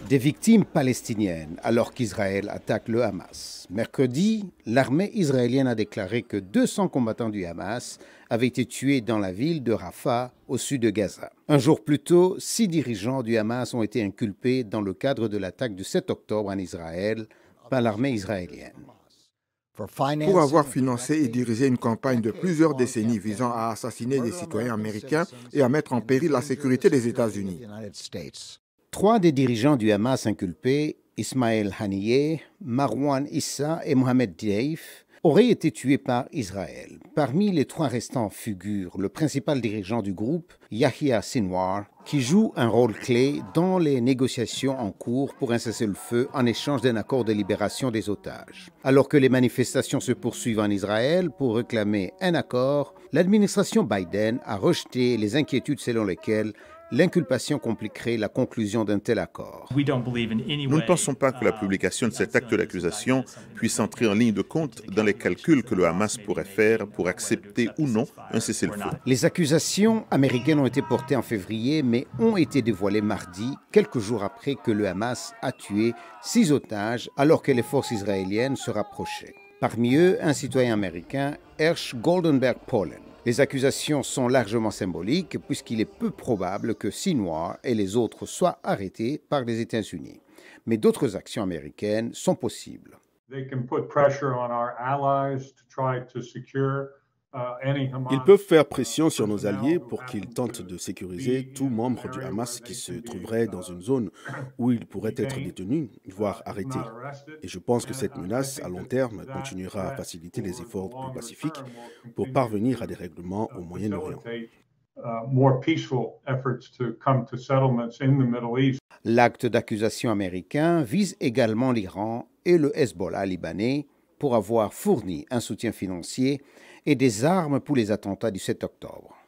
Des victimes palestiniennes alors qu'Israël attaque le Hamas. Mercredi, l'armée israélienne a déclaré que 200 combattants du Hamas avaient été tués dans la ville de Rafah, au sud de Gaza. Un jour plus tôt, 6 dirigeants du Hamas ont été inculpés dans le cadre de l'attaque du 7 octobre en Israël par l'armée israélienne. Pour avoir financé et dirigé une campagne de plusieurs décennies visant à assassiner des citoyens américains et à mettre en péril la sécurité des États-Unis. 3 des dirigeants du Hamas inculpés, Ismaël Haniyeh, Marwan Issa et Mohamed Deif, auraient été tués par Israël. Parmi les 3 restants figure le principal dirigeant du groupe, Yahya Sinwar, qui joue un rôle clé dans les négociations en cours pour un cessez-le-feu en échange d'un accord de libération des otages. Alors que les manifestations se poursuivent en Israël pour réclamer un accord, l'administration Biden a rejeté les inquiétudes selon lesquelles l'inculpation compliquerait la conclusion d'un tel accord. Nous ne pensons pas que la publication de cet acte d'accusation puisse entrer en ligne de compte dans les calculs que le Hamas pourrait faire pour accepter ou non un cessez-le-feu. Les accusations américaines ont été portées en février, mais ont été dévoilées mardi, quelques jours après que le Hamas a tué 6 otages alors que les forces israéliennes se rapprochaient. Parmi eux, un citoyen américain, Hersh Goldenberg Pollen. Les accusations sont largement symboliques puisqu'il est peu probable que Sinwar et les autres soient arrêtés par les États-Unis. Mais d'autres actions américaines sont possibles. Ils peuvent faire pression sur nos alliés pour qu'ils tentent de sécuriser tout membre du Hamas qui se trouverait dans une zone où il pourrait être détenu, voire arrêté. Et je pense que cette menace, à long terme, continuera à faciliter les efforts plus pacifiques pour parvenir à des règlements au Moyen-Orient. L'acte d'accusation américain vise également l'Iran et le Hezbollah libanais pour avoir fourni un soutien financier et des armes pour les attentats du 7 octobre.